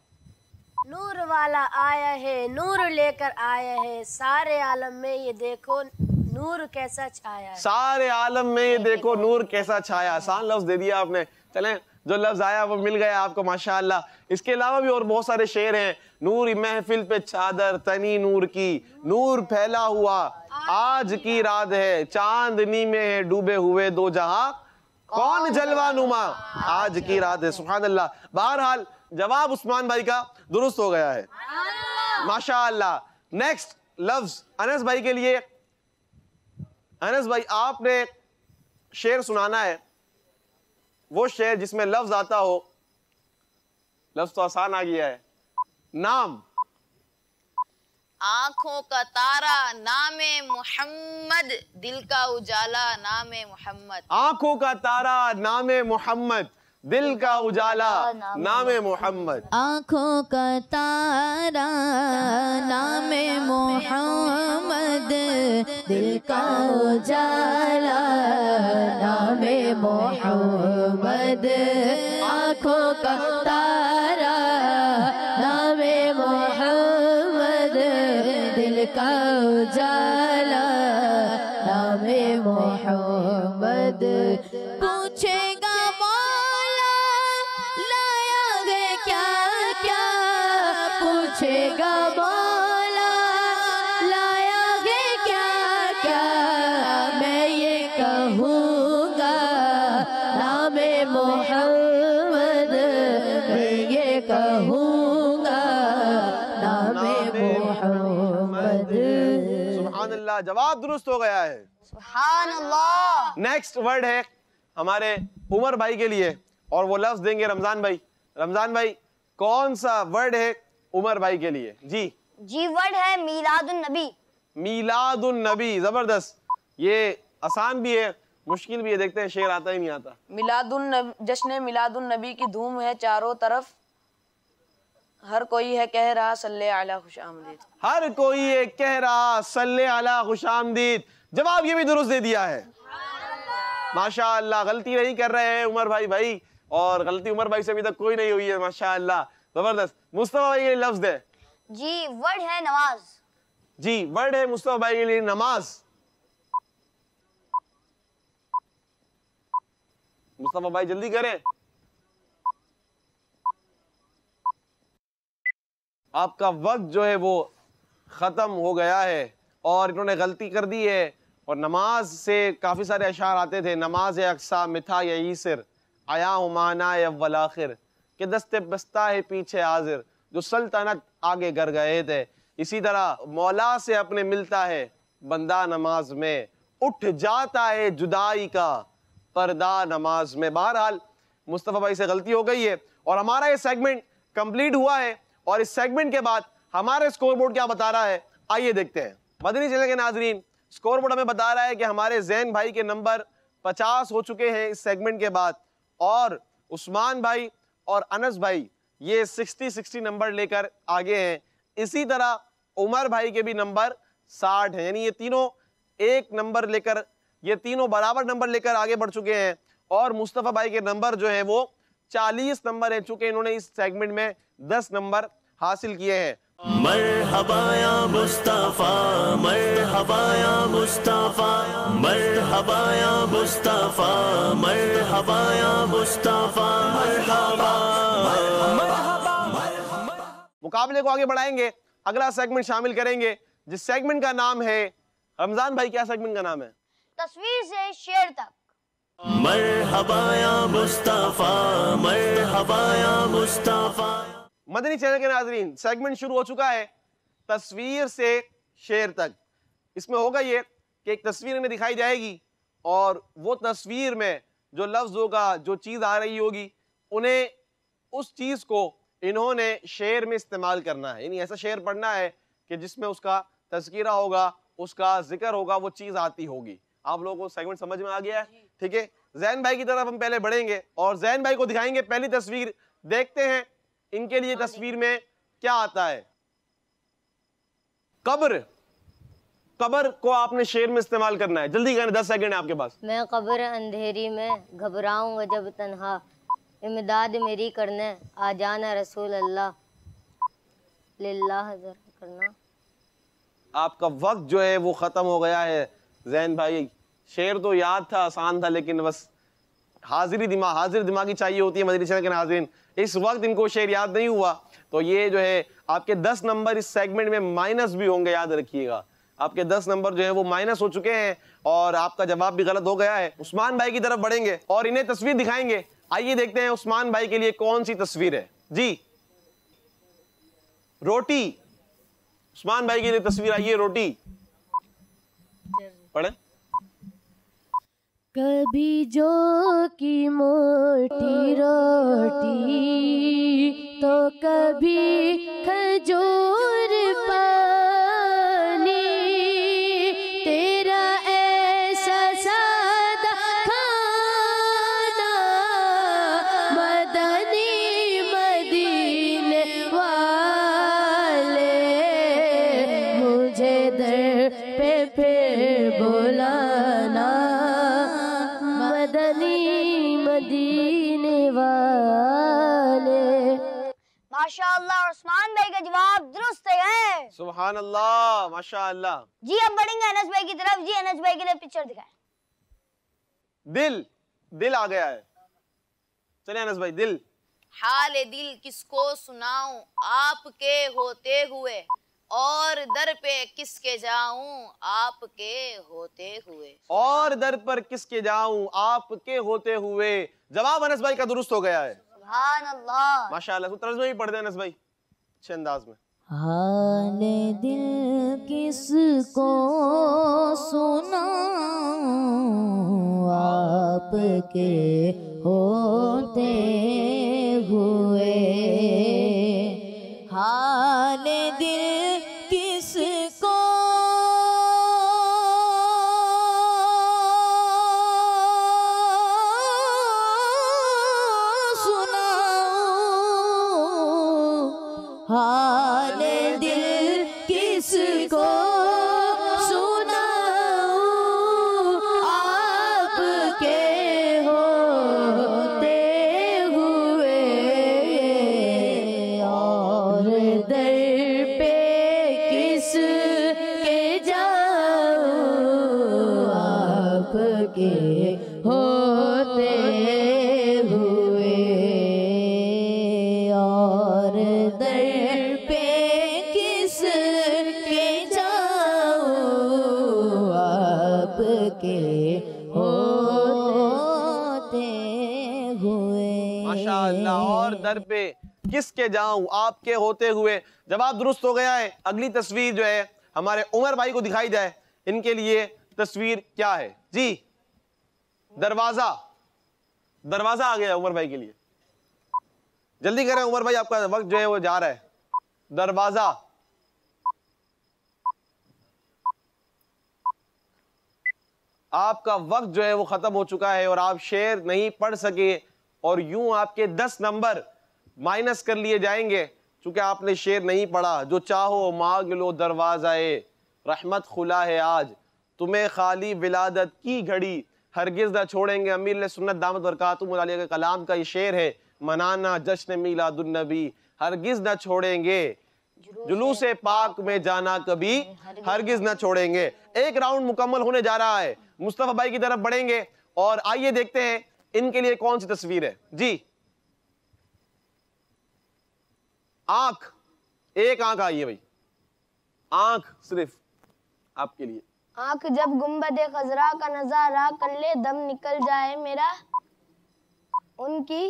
नूर वाला आया है, नूर लेकर आया है, सारे आलम में ये देखो नूर कैसा छाया है। सारे आलम में ये देखो नूर कैसा छाया। आसान लफ्ज दे दिया आपने। चलें, जो लफ्ज आया वो मिल गया आपको, माशाअल्लाह। इसके अलावा भी और बहुत सारे शेर हैं। नूर महफिल पे चादर तनी नूर की, नूर फैला हुआ आज की रात है, चांदनी में है डूबे हुए दो जहां, कौन जलवा नुमा आज की रात है। सुभान अल्लाह। बहरहाल जवाब उस्मान भाई का दुरुस्त हो गया है, माशाअल्लाह। नेक्स्ट लफ्ज अनस भाई के लिए। अनस भाई आपने शेर सुनाना है, वो शेर जिसमें लफ्ज आता हो। लफ्ज तो आसान आ गया है। नाम। आंखों का तारा नामे मोहम्मद, दिल का उजाला नामे मोहम्मद। आंखों का तारा नामे मोहम्मद, दिल का उजाला नामे मोहम्मद। आँखों का तारा नामे मोहम्मद, दिल का उजाला नामे मोहम्मद। आँखों का तारा नामे मोहम्मद, दिल का उजाला नामे मोहम्मद। पूछेगा मौला लाया है क्या क्या, पूछेगा मौला लाया है क्या क्या, मैं ये कहूँगा नामे मोहम्मद, मैं ये कहूँगा नामे मोहम्मद। सुभान अल्लाह। जवाब दुरुस्त हो गया है, सुभान अल्लाह। नेक्स्ट वर्ड है हमारे उमर भाई के लिए और वो लफ्ज देंगे रमजान भाई। रमजान भाई कौन सा वर्ड है उमर भाई के लिए? जी वर्ड है मीलादुन नबी। मीलादुन नबी, जबरदस्त। ये आसान भी है मुश्किल भी है, देखते हैं शेर आता ही नहीं आता। जश्न मिलादुन नबी की धूम है चारों तरफ, हर कोई है कह रहा सल्ले अला खुश आमदीद। हर कोई ये कह रहा सल्ले अला खुश आमदीद। जवाब ये भी दुरुस्त दे दिया है, माशाअल्लाह। गलती नहीं कर रहे हैं उमर भाई और गलती उमर भाई से अभी तक कोई नहीं हुई है, माशाअल्लाह, जबरदस्त। मुस्तफा भाई ये लफ्ज है। जी वर्ड है नमाज। जी, वर्ड है मुस्तफा भाई के लिए नमाज। मुस्तफा भाई जल्दी करें, आपका वक्त जो है वो खत्म हो गया है और इन्होंने गलती कर दी है। और नमाज से काफी सारे अशार आते थे, नमाज अक्सा मिथा या ईसर आया हुमाना अव्वल आखिर के दस्ते बस्ता है पीछे हाजिर, जो सल्तनत आगे कर गए थे। इसी तरह मौला से अपने मिलता है बंदा नमाज में, उठ जाता है जुदाई का पर्दा नमाज में। बहरहाल मुस्तफा भाई से गलती हो गई है और हमारा ये सेगमेंट कंप्लीट हुआ है। और इस सेगमेंट के बाद हमारे स्कोर बोर्ड क्या बता रहा है, आइए देखते हैं। मदनी चैनल के नाजरीन, स्कोर बोर्ड हमें बता रहा है कि हमारे जैन भाई के नंबर 50 हो चुके हैं इस सेगमेंट के बाद, और उस्मान भाई और अनस भाई ये 60 नंबर लेकर आगे हैं। इसी तरह उमर भाई के भी नंबर 60 हैं, यानी ये तीनों एक नंबर लेकर, ये तीनों बराबर नंबर लेकर आगे बढ़ चुके हैं। और मुस्तफा भाई के नंबर जो है वो 40 नंबर है, चूंकि इन्होंने इस सेगमेंट में 10 नंबर हासिल किए हैं। मरहबा या मुस्तफा, मरहबा या मुस्तफा, मरहबा या मुस्तफा, मरहबा या मुस्तफा, मरहबा। मुकाबले को आगे बढ़ाएंगे, अगला सेगमेंट शामिल करेंगे जिस सेगमेंट का नाम है, रमजान भाई क्या सेगमेंट का नाम है? तस्वीर से शेर तक। मरहबा या मुस्तफा, मरहबा या मुस्तफा। मदनी चैनल के नाजरीन, सेगमेंट शुरू हो चुका है तस्वीर से शेर तक। इसमें होगा ये कि एक तस्वीर हमें दिखाई जाएगी और वो तस्वीर में जो लफ्ज होगा, जो चीज़ आ रही होगी, उन्हें उस चीज़ को इन्होंने शेर में इस्तेमाल करना है। यानी ऐसा शेर पढ़ना है कि जिसमें उसका तज़किरा होगा, उसका जिक्र होगा, वो चीज़ आती होगी। आप लोगों को सेगमेंट समझ में आ गया है? ठीक है, जैन भाई की तरफ हम पहले बढ़ेंगे और जैन भाई को दिखाएंगे पहली तस्वीर। देखते हैं इनके लिए तस्वीर में क्या आता है। कब्र, कब्र को आपने शेर में इस्तेमाल करना है, जल्दी करें, 10 सेकंड है आपके पास। मैं कब्र अंधेरी में घबराऊंगा जब तन्हा, इमदाद मेरी करने आ जाना रसूल अल्लाह, लिल्लाह जरा करना। आपका वक्त जो है वो खत्म हो गया है जैन भाई। शेर तो याद था, आसान था, लेकिन बस हाजिर दिमागी चाहिए होती है मदनी चैनल के नाज़रीन। इस वक्त इनको शेर याद नहीं हुआ, तो ये जो है आपके 10 नंबर इस सेगमेंट में माइनस भी होंगे, याद रखिएगा। आपके 10 नंबर जो है वो माइनस हो चुके हैं और आपका जवाब भी गलत हो गया है। उस्मान भाई की तरफ बढ़ेंगे और इन्हें तस्वीर दिखाएंगे। आइए देखते हैं उस्मान भाई के लिए कौन सी तस्वीर है। जी, रोटी। उस्मान भाई के लिए तस्वीर आई है रोटी, पढ़े। कभी जो की मोटी रोटी तो कभी खजूर पानी, तेरा ऐसा सादा खाना मदनी मदीने वाले, मुझे दर पे फिर बुलाना मदनी मदीने वाले। माशाअल्लाह, उस्मान भाई का जवाब दुरुस्त है। सुभान अल्लाह, माशाअल्लाह। जी, अब बढ़ेंगे अनस भाई की तरफ। जी, अनस भाई के लिए पिक्चर दिखाएं। दिल, दिल आ गया है, चलिए अनस भाई। दिल, हाल दिल किसको सुनाऊं आपके होते हुए, और दर पे किसके जाऊं आपके होते हुए। और दर पर किसके जाऊं आपके होते हुए। जवाब अनस भाई का दुरुस्त हो गया है। सुभान अल्लाह, माशाअल्लाह। तो तर्जुमा भी पढ़ दे अनस भाई अच्छे अंदाज में। हाल दिल किसको सुनाऊं आपके होते हुए, हाल दिल किसको सुनाऊं, हाल दिल किसको सुनाऊं आपके होते हुए। आपके होते हुए और दर पे किस के जाऊं आपके होते हुए। माशाअल्लाह, और दर पे किसके जाऊं आपके होते हुए। जवाब दुरुस्त हो गया है। अगली तस्वीर जो है हमारे उमर भाई को दिखाई जाए, इनके लिए तस्वीर क्या है जी? दरवाजा, दरवाजा आ गया उमर भाई के लिए। जल्दी करें उमर भाई, आपका वक्त जो है वो जा रहा है। दरवाजा, आपका वक्त जो है वो खत्म हो चुका है और आप शेर नहीं पढ़ सके और यूं आपके 10 नंबर माइनस कर लिए जाएंगे क्योंकि आपने शेर नहीं पढ़ा। जो चाहो मांग लो दरवाज़ाए रहमत खुला है आज, तुम्हें खाली विलादत की घड़ी हरगिज न छोड़ेंगे। अमीर सुन्नत दामत बरकातुहू अलैह के कलाम का ये शेर है। मनाना जश्न मीलादुन नबी हरगिज न छोड़ेंगे, जुलूसे पाक में जाना कभी हरगिज न छोड़ेंगे। एक राउंड मुकम्मल होने जा रहा है। मुस्तफा भाई की तरफ बढ़ेंगे और आइए देखते हैं इनके लिए कौन सी तस्वीर है जी। आंख, एक आंख आई है भाई, आंख सिर्फ आपके लिए। आंख जब गुंबद खजरा का नजारा कर ले दम निकल जाए मेरा उनकी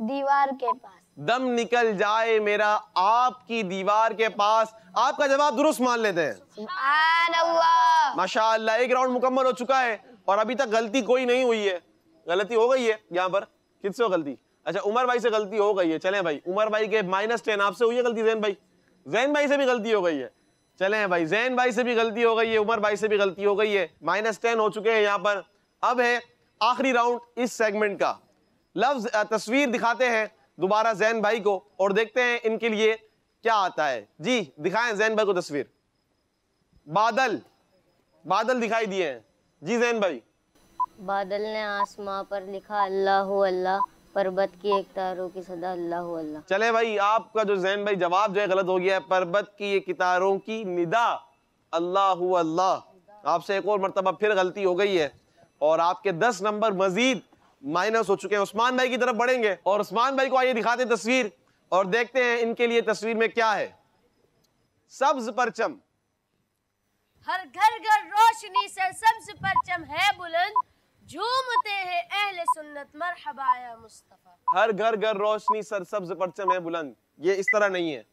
दीवार के पास। दम निकल जाए मेरा आपकी दीवार के पास। आपका जवाब दुरुस्त मान लेते हैं। सुभान अल्लाह। माशाअल्लाह, एक राउंड मुकम्मल हो चुका है और अभी तक गलती कोई नहीं हुई है। गलती हो गई है यहाँ पर, किससे हो गलती? अच्छा, उमर भाई से गलती हो गई है। चलें भाई, उमर भाई के -10 आपसे हुई है गलती। जैन भाई, जैन भाई से भी गलती हो गई है। चलें भाई, जैन भाई से भी गलती हो गई है, उमर भाई से भी गलती हो गई है। -10 हो चुके हैं यहाँ पर। अब है आखिरी राउंड इस सेगमेंट का। लफ्ज तस्वीर दिखाते हैं दोबारा जैन भाई को और देखते हैं इनके लिए क्या आता है जी। दिखाएं जैन भाई को तस्वीर। बादल, बादल दिखाई दिए हैं जी जैन भाई। बादल ने आसमां पर लिखा अल्लाह अल्लाह, पर्वत की एक तारों की सदा अल्लाह अल्लाह। चले भाई, आपका जो जैन भाई जवाब जो है गलत हो गया है। पर्वत की एक तारों की निदा अल्लाह अल्लाह। आपसे एक और मर्तबा फिर गलती हो गई है और आपके 10 नंबर मजीद माइनस हो चुके हैं। उस्मान भाई की तरफ बढ़ेंगे और उस्मान भाई को आइए दिखाते तस्वीर और देखते हैं इनके लिए तस्वीर में क्या है। सब्ज परचम, हर घर घर रोशनी से सब्ज परचम है बुलंद, झूमते हैं अहले सुन्नत मरहबा या मुस्तफा। हर घर घर रोशनी सर सब्ज परचम है बुलंद, ये इस तरह नहीं है।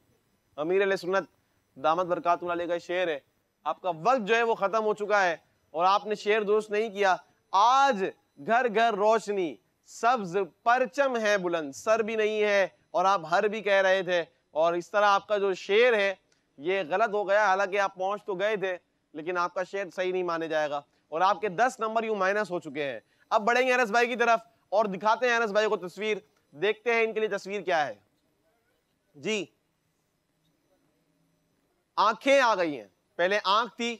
अमीर अहले सुन्नत दामत बरकातुहू अलैह का शेर है। आपका वक्त जो है वो खत्म हो चुका है और आपने शेर दुरुस्त नहीं किया। आज घर घर रोशनी सब्ज परचम है बुलंद, सर भी नहीं है और आप हर भी कह रहे थे और इस तरह आपका जो शेर है ये गलत हो गया। हालांकि आप पहुंच तो गए थे लेकिन आपका शेर सही नहीं माने जाएगा और आपके 10 नंबर यूं माइनस हो चुके हैं। अब बढ़ेंगे अनस भाई की तरफ और दिखाते हैं अनस भाई को तस्वीर। देखते हैं इनके लिए तस्वीर क्या है जी। आंखें आ गई हैं, पहले आंख थी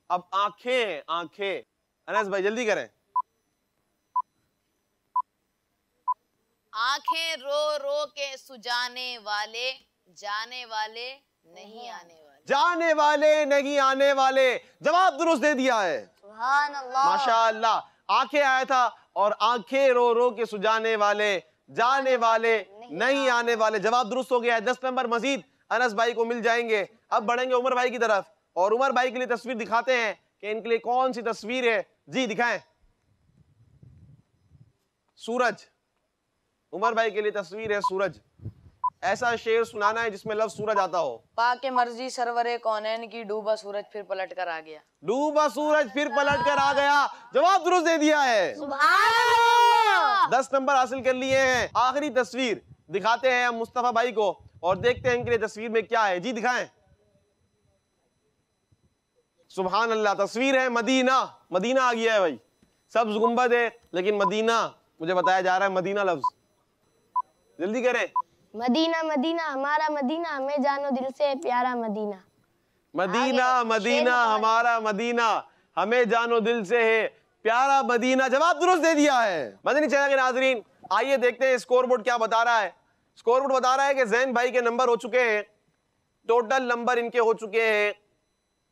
अब आंखें हैं। आंखें, अनस भाई जल्दी करें। आंखें रो रो के सुजाने वाले, जाने वाले नहीं आने वाले। जाने वाले नहीं आने वाले, जवाब दुरुस्त दे दिया है। सुभान अल्लाह। माशाअल्लाह, आंखें आया था और आंखें रो रो के सुजाने वाले, जाने वाले नहीं आने वाले, जवाब दुरुस्त हो गया है। 10 नंबर मजीद अनस भाई को मिल जाएंगे। अब बढ़ेंगे उमर भाई की तरफ और उमर भाई के लिए तस्वीर दिखाते हैं कि इनके लिए कौन सी तस्वीर है जी। दिखाएं। सूरज, उमर भाई के लिए तस्वीर है सूरज। ऐसा शेर सुनाना है जिसमें लफ्ज सूरज आता हो। पाके मर्जी सरवरे कौनैन की, डूबा सूरज फिर पलट कर आ गया। डूबा सूरज फिर पलट कर आ गया, जवाब दुरुस्त दे दिया है। सुभान अल्लाह। 10 नंबर हासिल कर लिए हैं। आखिरी तस्वीर दिखाते हैं हम मुस्तफा भाई को और देखते हैं इनके लिए तस्वीर में क्या है जी। दिखाएं। सुभान अल्लाह, तस्वीर है मदीना। मदीना आ गया है भाई। सब्ज गुंबद है लेकिन मदीना मुझे बताया जा रहा है मदीना लफ्ज। जल्दी करें। मदीना मदीना हमारा मदीना, हमें जानो दिल से प्यारा मदीना। मदीना मदीना हमारा मदीना, हमें जानो दिल से है प्यारा मदीना, जवाब दुरुस्त दे दिया है। मदनी चैनल के नाजरीन, आइए देखते हैं स्कोर बोर्ड क्या बता रहा है। स्कोर बोर्ड बता रहा है कि जैन भाई के नंबर हो चुके हैं, टोटल नंबर इनके हो चुके हैं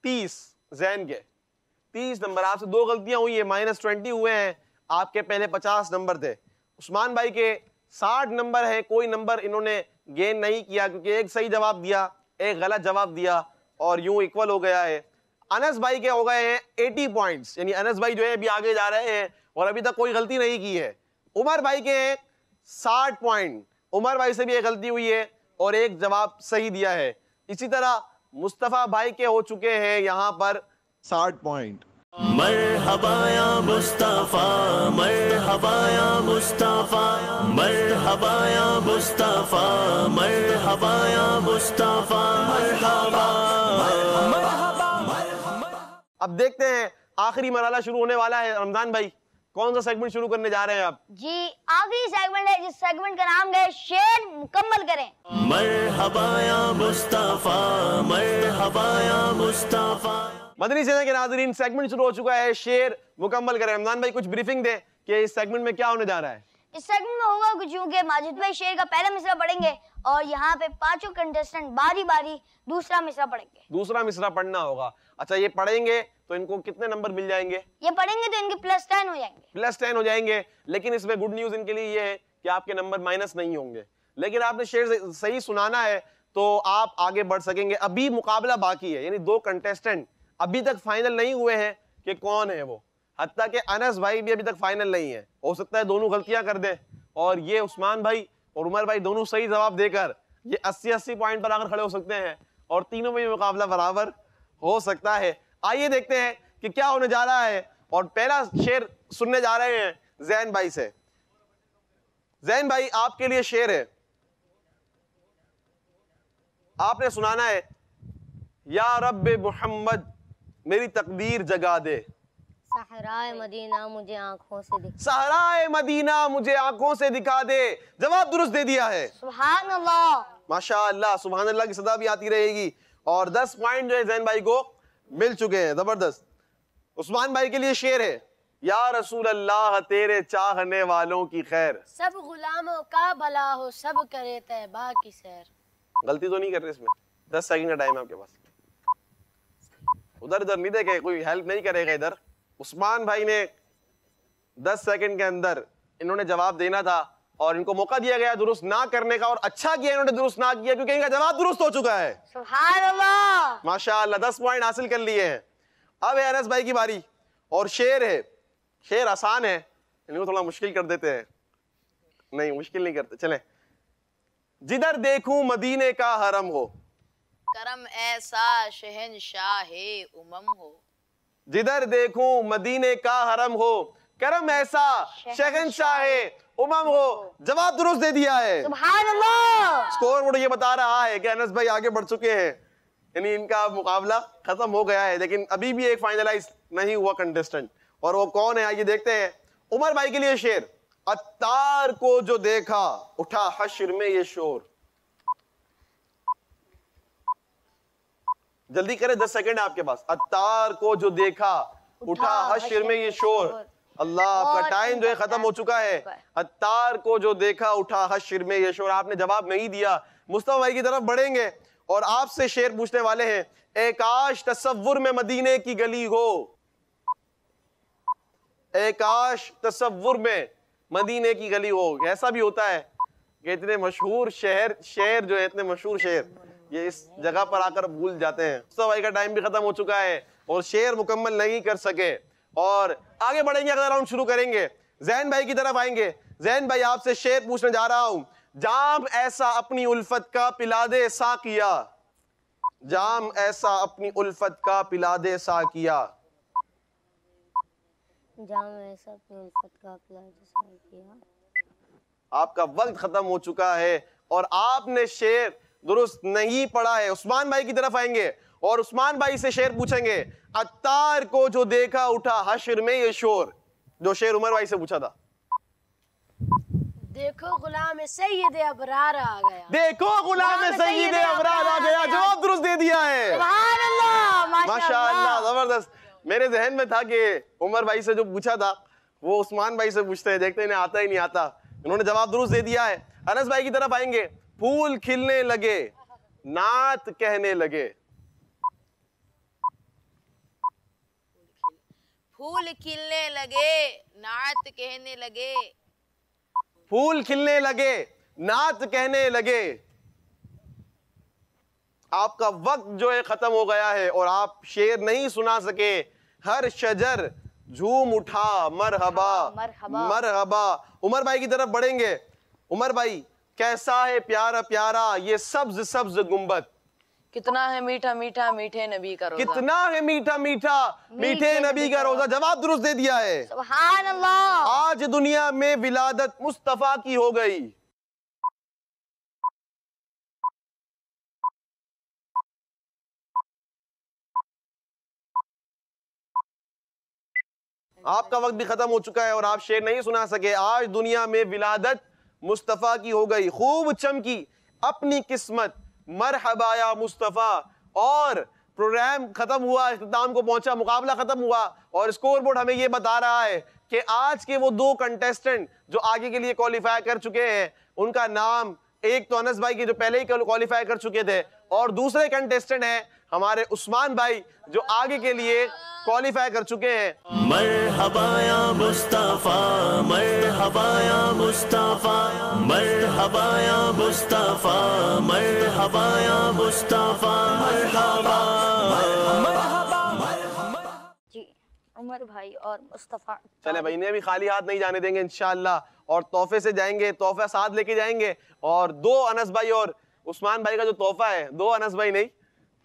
30 जैन के, 30 नंबर। आपसे 2 गलतियां हुई है, -20 हुए हैं। आपके पहले 50 नंबर थे। उस्मान भाई के 60 नंबर है। कोई नंबर इन्होंने गेन नहीं किया क्योंकि एक सही जवाब दिया, एक गलत जवाब दिया और यूं इक्वल हो गया है। अनस भाई के हो गए हैं 80 पॉइंट्स, यानी अनस भाई जो है अभी आगे जा रहे हैं और अभी तक कोई गलती नहीं की है। उमर भाई के हैं 60 पॉइंट। उमर भाई से भी एक गलती हुई है और एक जवाब सही दिया है। इसी तरह मुस्तफा भाई के हो चुके हैं यहाँ पर 60 पॉइंट। मरहबा या मुस्तफा, मरहबा या मुस्तफा, मरहबा या मुस्तफा, मरहबा या मुस्तफा, मरहबा। अब देखते हैं आखिरी मरहला शुरू होने वाला है। रमजान भाई कौन सा सेगमेंट शुरू करने जा रहे हैं आप? जी आखिरी सेगमेंट है, जिस सेगमेंट का नाम है शेर मुकम्मल करें। मरहबा या मुस्तफा, मरहबा या मुस्तफा। मदनी चैनल के नाज़रीन, सेगमेंट शुरू हो चुका है, शेर मुकम्मल करें। रमजान भाई कुछ ब्रीफिंग दे कि इस सेगमेंट में क्या होने जा रहा है। इस सेगमेंट में होगा कुछ यूं कि माजिद भाई शेर का पहला मिसरा पढ़ेंगे और यहाँ पे पांचों कंटेस्टेंट बारी बारी दूसरा मिसरा पढ़ेंगे। दूसरा मिसरा पढ़ना होगा। अच्छा, ये पढ़ेंगे तो इनको कितने नंबर मिल जाएंगे? ये पढ़ेंगे तो इनके +10 हो जाएंगे। +10 हो जाएंगे। लेकिन इसमें गुड न्यूज इनके लिए ये है कि आपके नंबर माइनस नहीं होंगे। लेकिन आपने शेर सही सुनाना है तो आप आगे बढ़ सकेंगे। अभी मुकाबला बाकी है, यानी 2 कंटेस्टेंट अभी तक फाइनल नहीं हुए हैं कि कौन है वो। हत्ता कि अनस भाई भी अभी तक फाइनल नहीं है। हो सकता है दोनों गलतियां कर दे और ये उस्मान भाई और उमर भाई दोनों सही जवाब देकर ये 80-80 पॉइंट पर आकर खड़े हो सकते हैं और तीनों में मुकाबला बराबर हो सकता है। आइए देखते हैं कि क्या होने जा रहा है और पहला शेर सुनने जा रहे हैं जैन भाई से। जैन भाई आपके लिए शेर है, आपने सुनाना है। या रब्बे मोहम्मद मेरी तकदीर जगा दे, सहराए मदीना मुझे आंखों से दिखा, सहराए मदीना मुझे आंखों से दिखा दे। जवाब दुरुस्त दे दिया है। सुभान अल्लाह, माशाअल्लाह, सुभान अल्लाह की सदा भी आती रहेगी। और 10 पॉइंट जो है जैन भाई को मिल चुके हैं। जबरदस्त। उस्मान भाई के लिए शेर है। या रसूल अल्लाह तेरे चाहने वालों की खैर, सब गुलामों का भला हो, सब करे तैबा की सैर। गलती तो नहीं कर रहे इसमें? 10 सेकंड का टाइम है आपके पास। उधर इधर नहीं देखे, कोई हेल्प नहीं करेगा इधर। उस्मान भाई ने 10 सेकंड के अंदर इन्होंने जवाब देना था और इनको मौका दिया गया दुरुस्त ना करने का, और अच्छा किया इन्होंने दुरुस्त ना किया क्योंकि इनका जवाब दुरुस्त हो चुका है। सुभान अल्लाह, माशाअल्लाह, 10 पॉइंट हासिल कर लिए हैं। अब है अनस भाई की बारी और शेर है। शेर आसान है, इनको थोड़ा मुश्किल कर देते हैं। नहीं, मुश्किल नहीं करते, चले। जिधर देखूं मदीने का हरम हो, करम ऐसा शहनशाहे उमम हो। जिधर देखूं मदीने का हरम हो, करम ऐसा शहनशाहे उमम हो। जवाब दुरुस्त दे दिया है। सुभान अल्लाह। स्कोर बोर्ड ये बता रहा है कि अनस भाई आगे बढ़ चुके हैं, यानी इनका मुकाबला खत्म हो गया है। लेकिन अभी भी एक फाइनलाइज नहीं हुआ कंटेस्टेंट, और वो कौन है आइए देखते हैं। उमर भाई के लिए शेर। अत्तार को जो देखा उठा हश्र में ये शोर। जल्दी करें, 10 सेकंड है आपके पास। अत्तार को जो देखा उठा हश्र में ये शोर। अल्लाह, आपका टाइम जो है खत्म हो चुका है। अत्तार को जो देखा उठा हश्र में ये शोर। आपने जवाब नहीं दिया। मुस्तफा भाई की तरफ बढ़ेंगे और आपसे शेर पूछने वाले हैं। ए काश तसव्वुर में मदीने की गली हो, ए काश तसव्वुर में मदीने की गली हो। ऐसा भी होता है कि इतने मशहूर शेर जो है, इतने मशहूर शेर ये इस जगह पर आकर भूल जाते हैं। मुस्तफा भाई का टाइम भी खत्म हो चुका है और शेर मुकम्मल नहीं कर सके। और आगे बढ़ेंगे, अगला राउंड शुरू करेंगे। जैन भाई की तरफ आएंगे। जैन भाई आपसे शेर पूछने जा रहा हूं। जाम ऐसा अपनी उल्फत का पिला दे साकिया, जाम ऐसा अपनी उल्फत का पिला दे साकिया। जाम ऐसा अपनी उल्फत का पिला दे साकिया। आपका वक्त खत्म हो चुका है और आपने शेर दुरुस्त नहीं पढ़ा है। उस्मान भाई की तरफ आएंगे और उस्मान भाई से शेर पूछेंगे। अत्तार को जो देखा उठा हश्र में ये शोर। जो शेर उमर भाई से पूछा था। देखो गुलाम सैयद अबरार आ गया, देखो गुलाम सैयद अबरार आ गया। जवाब दुरुस्त दे दिया है। सुभान अल्लाह, माशाअल्लाह, जबरदस्त। मेरे जहन में था कि उमर भाई से जो पूछा था वो उस्मान भाई से पूछते हैं, देखते इन्हें आता ही नहीं आता। इन्होंने जवाब दुरुस्त दे दिया है। अनस भाई की तरफ आएंगे। फूल खिलने लगे, नात कहने लगे। फूल खिलने लगे नात कहने लगे, फूल खिलने लगे नात कहने लगे। आपका वक्त जो है खत्म हो गया है और आप शेर नहीं सुना सके। हर शजर झूम उठा मरहबा मरहबा। उमर भाई की तरफ बढ़ेंगे। उमर भाई, कैसा है प्यारा प्यारा ये सब्ज सब्ज गुंबद, कितना है मीठा मीठा मीठे नबी का रोजा, कितना है मीठा मीठा मीठे नबी का रोजा। जवाब दुरुस्त दे दिया है। सुभान अल्लाह। आज दुनिया में विलादत मुस्तफा की हो गई। आपका वक्त भी खत्म हो चुका है और आप शेर नहीं सुना सके। आज दुनिया में विलादत मुस्तफा की हो गई। खूब चमकी अपनी किस्मत मरहबा या मुस्तफा। और प्रोग्राम खत्म हुआ, इख्तिताम को पहुंचा, मुकाबला खत्म हुआ और स्कोर बोर्ड हमें यह बता रहा है कि आज के वो दो कंटेस्टेंट जो आगे के लिए क्वालिफाई कर चुके हैं, उनका नाम, एक तो अनस भाई के जो पहले ही क्वालिफाई कर चुके थे और दूसरे कंटेस्टेंट हैं हमारे उस्मान भाई जो आगे के लिए क्वालिफाई कर चुके हैं। मरहबा या मुस्तफा मरहबा या मुस्तफा मरहबा या मुस्तफा मरहबा या मुस्तफा मरहबा। जी उमर भाई और मुस्तफा चले भाई, इन्हें भी खाली हाथ नहीं जाने देंगे इंशाल्लाह और तोहफे से जाएंगे, तोहफा साथ लेके जाएंगे। और दो अनस भाई और उस्मान भाई का जो तोहफा है, दो अनस भाई नहीं,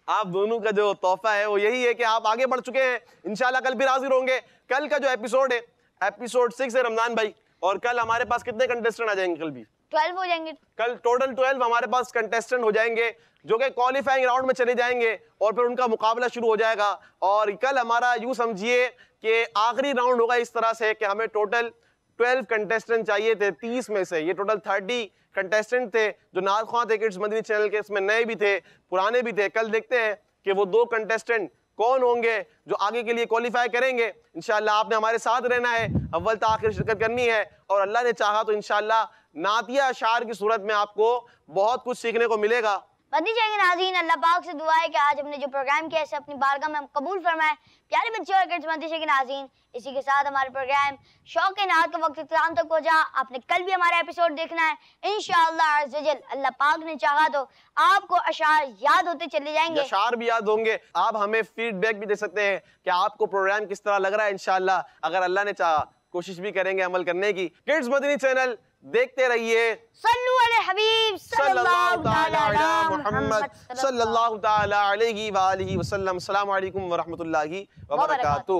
आप दोनों का जो तोहफा है वो यही है कि आप आगे बढ़ चुके हैं। इंशाल्लाह कल भी हाजिर होंगे। कल का जो एपिसोड है, एपिसोड 6 है रमजान भाई, और कल हमारे पास कितने कंटेस्टेंट आ जाएंगे? कल भी 12 हो जाएंगे। कल टोटल 12 हमारे पास कंटेस्टेंट हो जाएंगे जो कि क्वालिफाइंग राउंड में चले जाएंगे और फिर उनका मुकाबला शुरू हो जाएगा। और कल हमारा यूं समझिए कि आखिरी राउंड होगा इस तरह से कि हमें टोटल 12 कंटेस्टेंट चाहिए थे 30 में से। ये टोटल 30 कंटेस्टेंट थे जो नात ख्वां थे किड्स मदनी चैनल के, इसमें नए भी थे पुराने भी थे। कल देखते हैं कि वो दो कंटेस्टेंट कौन होंगे जो आगे के लिए क्वालिफाई करेंगे। इंशाल्लाह आपने हमारे साथ रहना है, अव्वल तक आखिर शिरकत करनी है और अल्लाह ने चाहा तो इंशाल्लाह नातिया अशार की सूरत में आपको बहुत कुछ सीखने को मिलेगा। मदनी चैनल के नाज़रीन, अल्लाह पाक से दुआ है कि आज हमने जो प्रोग्राम किया है अपनी बारगाह में हम कबूल फरमाए। प्यारे बच्चों और किड्स मदनी चैनल के नाज़रीन, इसी के साथ हमारे प्रोग्राम शौक के नात का वक्त इख्तिताम तक पहुंचा। आपने कल भी हमारा एपिसोड देखना है इंशाअल्लाह अज़्ज़वजल। अल्लाह पाक ने चाहा तो आपको अशार याद होते चले जाएंगे, अशार भी याद होंगे। आप हमें फीडबैक भी दे सकते हैं कि आपको प्रोग्राम किस तरह लग रहा है। इंशाअल्लाह अगर अल्लाह ने चाहा कोशिश भी करेंगे अमल करने की। किड्स मदनी चैनल देखते रहिए। सल्लु अला हबीब सल्लल्लाहु तआला अला मुहम्मद सल्लल्लाहु तआला अलैहि व आलिहि वसल्लम। अस्सलामु अलैकुम व रहमतुल्लाहि व बरकातुहू।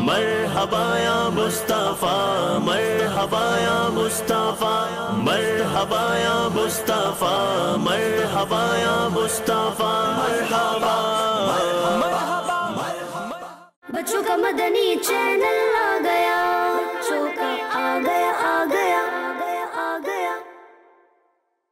मरहबा या मुस्तफा मरहबा या मुस्तफा मरहबा या मुस्तफा मरहबा या मुस्तफा मरहबा। बच्चों का मदनी चैनल।